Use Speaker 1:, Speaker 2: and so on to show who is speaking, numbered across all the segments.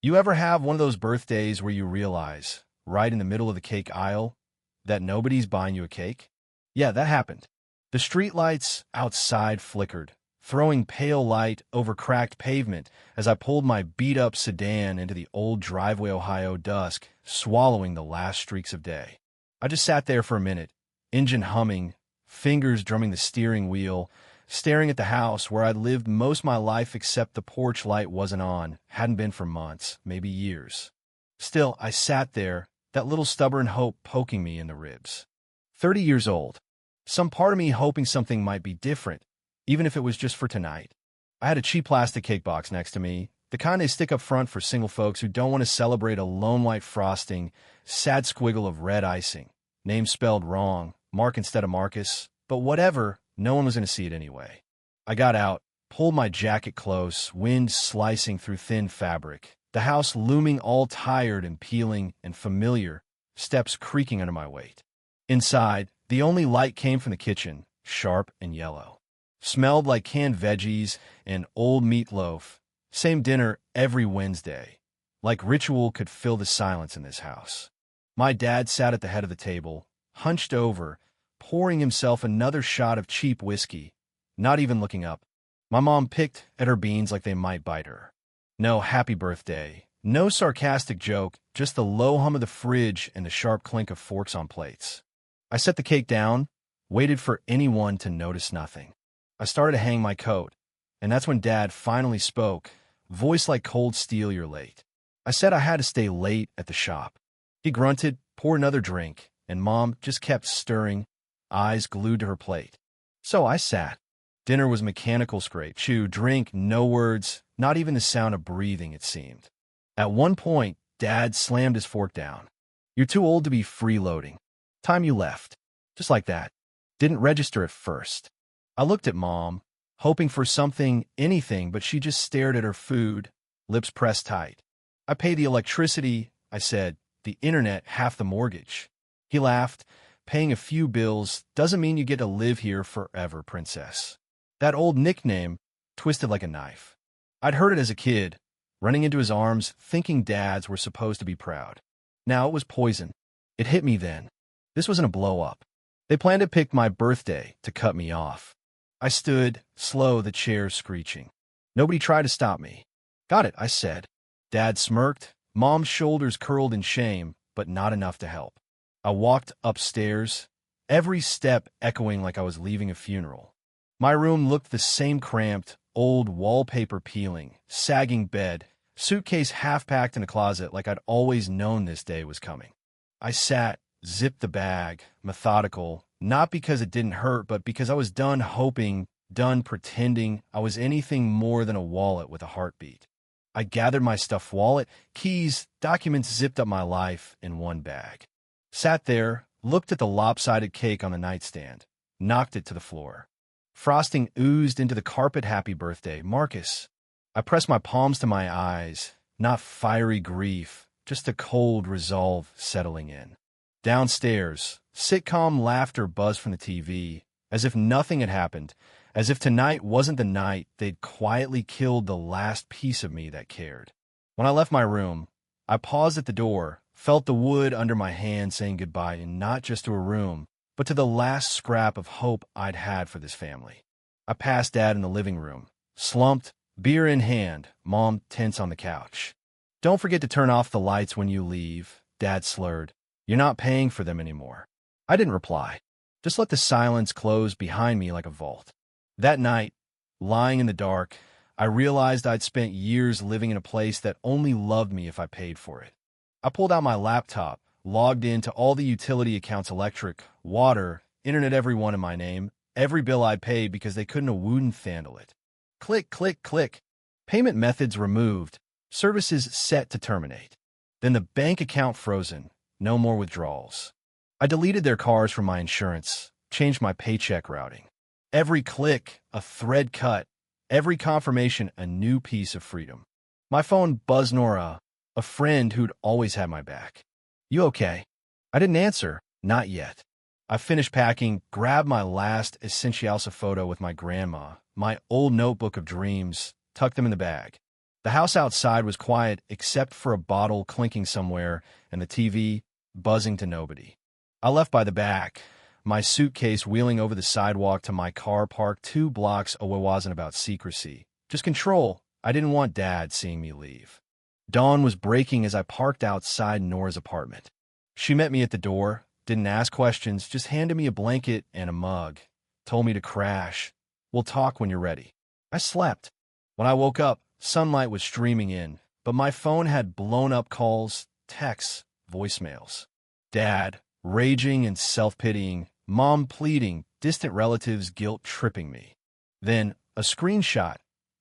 Speaker 1: You ever have one of those birthdays where you realize, right in the middle of the cake aisle, that nobody's buying you a cake? Yeah, that happened. The streetlights outside flickered, throwing pale light over cracked pavement as I pulled my beat-up sedan into the old driveway Ohio dusk, swallowing the last streaks of day. I just sat there for a minute, engine humming, fingers drumming the steering wheel, staring at the house where I'd lived most of my life except the porch light wasn't on, hadn't been for months, maybe years. Still, I sat there, that little stubborn hope poking me in the ribs. 30 years old. Some part of me hoping something might be different, even if it was just for tonight. I had a cheap plastic cake box next to me, the kind they stick up front for single folks who don't want to celebrate a lone white frosting, sad squiggle of red icing, name spelled wrong, Mark instead of Marcus, but whatever, no one was going to see it anyway. I got out, pulled my jacket close, wind slicing through thin fabric, the house looming all tired and peeling and familiar, steps creaking under my weight. Inside, the only light came from the kitchen, sharp and yellow. Smelled like canned veggies and old meatloaf. Same dinner every Wednesday. Like ritual could fill the silence in this house. My dad sat at the head of the table, hunched over, pouring himself another shot of cheap whiskey, not even looking up. My mom picked at her beans like they might bite her. No happy birthday, no sarcastic joke, just the low hum of the fridge and the sharp clink of forks on plates. I set the cake down, waited for anyone to notice nothing. I started to hang my coat, and that's when Dad finally spoke, voice like cold steel, "You're late." I said I had to stay late at the shop. He grunted, poured another drink, and Mom just kept stirring, eyes glued to her plate. So I sat. Dinner was mechanical scrape, chew, drink, no words, not even the sound of breathing, it seemed. At one point, Dad slammed his fork down. "You're too old to be freeloading. Time you left." Just like that. Didn't register at first. I looked at Mom, hoping for something, anything, but she just stared at her food, lips pressed tight. "I pay the electricity," I said, "the internet, half the mortgage." He laughed. "Paying a few bills doesn't mean you get to live here forever, princess." That old nickname twisted like a knife. I'd heard it as a kid, running into his arms, thinking dads were supposed to be proud. Now it was poison. It hit me then. This wasn't a blow-up. They planned to pick my birthday to cut me off. I stood, slow, the chair screeching. Nobody tried to stop me. "Got it," I said. Dad smirked. Mom's shoulders curled in shame, but not enough to help. I walked upstairs, every step echoing like I was leaving a funeral. My room looked the same, cramped, old wallpaper peeling, sagging bed, suitcase half-packed in a closet like I'd always known this day was coming. I sat, zipped the bag, methodical, not because it didn't hurt, but because I was done hoping, done pretending I was anything more than a wallet with a heartbeat. I gathered my stuffed wallet, keys, documents zipped up my life in one bag. Sat there, looked at the lopsided cake on the nightstand, knocked it to the floor. Frosting oozed into the carpet. "Happy birthday, Marcus." I pressed my palms to my eyes, not fiery grief, just a cold resolve settling in. Downstairs, sitcom laughter buzzed from the TV, as if nothing had happened, as if tonight wasn't the night they'd quietly killed the last piece of me that cared. When I left my room, I paused at the door, felt the wood under my hand saying goodbye, and not just to a room, but to the last scrap of hope I'd had for this family. I passed Dad in the living room, slumped, beer in hand, Mom tense on the couch. "Don't forget to turn off the lights when you leave," Dad slurred. "You're not paying for them anymore." I didn't reply. Just let the silence close behind me like a vault. That night, lying in the dark, I realized I'd spent years living in a place that only loved me if I paid for it. I pulled out my laptop, logged into all the utility accounts, electric, water, internet, every one in my name, every bill I paid because they couldn't wouldn't handle it. Click, click, click. Payment methods removed, services set to terminate. Then the bank account frozen, no more withdrawals. I deleted their cars from my insurance, changed my paycheck routing. Every click, a thread cut, every confirmation, a new piece of freedom. My phone buzzed. Nora, a friend who'd always had my back. "You okay?" I didn't answer, not yet. I finished packing, grabbed my last Essentialsa photo with my grandma, my old notebook of dreams, tucked them in the bag. The house outside was quiet except for a bottle clinking somewhere and the TV buzzing to nobody. I left by the back, my suitcase wheeling over the sidewalk to my car parked 2 blocks away. Wasn't about secrecy, just control. I didn't want Dad seeing me leave. Dawn was breaking as I parked outside Nora's apartment. She met me at the door, didn't ask questions, just handed me a blanket and a mug, told me to crash. We'll talk when you're ready. I slept. When I woke up, sunlight was streaming in, but my phone had blown up calls, texts, voicemails. Dad, raging and self-pitying, Mom pleading, distant relatives guilt-tripping me. Then, a screenshot,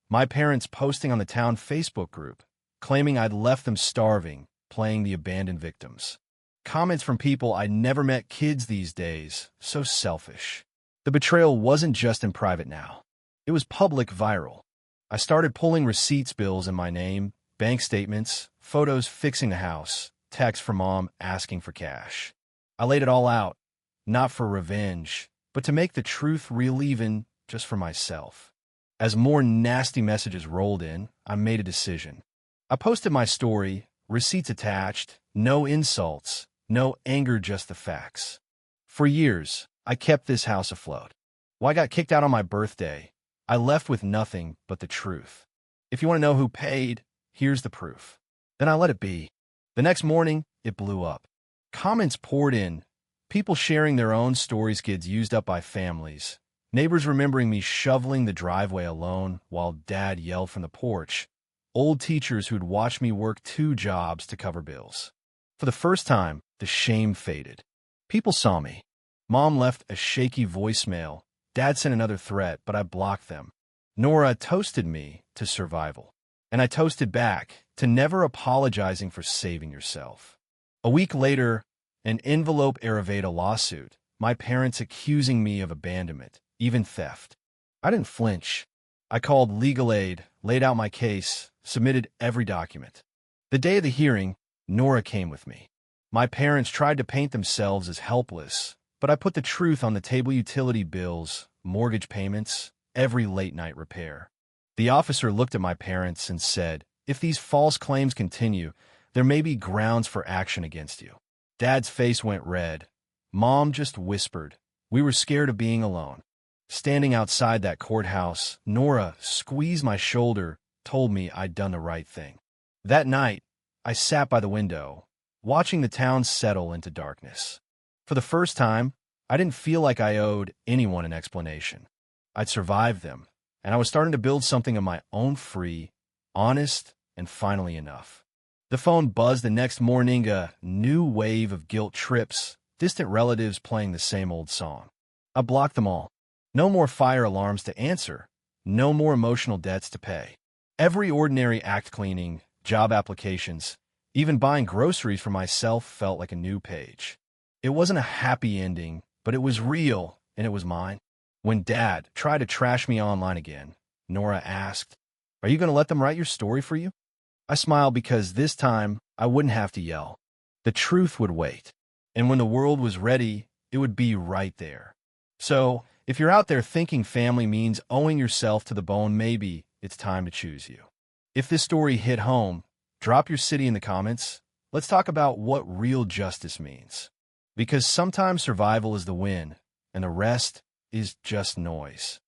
Speaker 1: my parents posting on the town Facebook group, claiming I'd left them starving, playing the abandoned victims. Comments from people I'd never met. Kids these days, so selfish. The betrayal wasn't just in private now. It was public, viral. I started pulling receipts, bills in my name, bank statements, photos fixing the house, texts from Mom asking for cash. I laid it all out, not for revenge, but to make the truth real, even just for myself. As more nasty messages rolled in, I made a decision. I posted my story, receipts attached, no insults, no anger, just the facts. For years, I kept this house afloat. When I got kicked out on my birthday, I left with nothing but the truth. If you want to know who paid, here's the proof. Then I let it be. The next morning, it blew up. Comments poured in, people sharing their own stories, kids used up by families, neighbors remembering me shoveling the driveway alone while Dad yelled from the porch, old teachers who'd watched me work 2 jobs to cover bills. For the first time, the shame faded. People saw me. Mom left a shaky voicemail. Dad sent another threat, but I blocked them. Nora toasted me to survival. And I toasted back to never apologizing for saving yourself. A week later, an envelope arrived, a lawsuit, my parents accusing me of abandonment, even theft. I didn't flinch. I called legal aid, laid out my case, submitted every document. The day of the hearing, Nora came with me. My parents tried to paint themselves as helpless, but I put the truth on the table: utility bills, mortgage payments, every late-night repair. The officer looked at my parents and said, "If these false claims continue, there may be grounds for action against you." Dad's face went red. Mom just whispered. We were scared of being alone. Standing outside that courthouse, Nora squeezed my shoulder, told me I'd done the right thing. That night, I sat by the window, watching the town settle into darkness. For the first time, I didn't feel like I owed anyone an explanation. I'd survived them, and I was starting to build something of my own, free, honest, and finally enough. The phone buzzed the next morning, a new wave of guilt trips, distant relatives playing the same old song. I blocked them all. No more fire alarms to answer, no more emotional debts to pay. Every ordinary act, cleaning, job applications, even buying groceries for myself, felt like a new page. It wasn't a happy ending, but it was real, and it was mine. When Dad tried to trash me online again, Nora asked, "Are you going to let them write your story for you?" I smiled because this time I wouldn't have to yell. The truth would wait. And when the world was ready, it would be right there. So, if you're out there thinking family means owing yourself to the bone, maybe it's time to choose you. If this story hit home, drop your city in the comments. Let's talk about what real justice means. Because sometimes survival is the win, and the rest is just noise.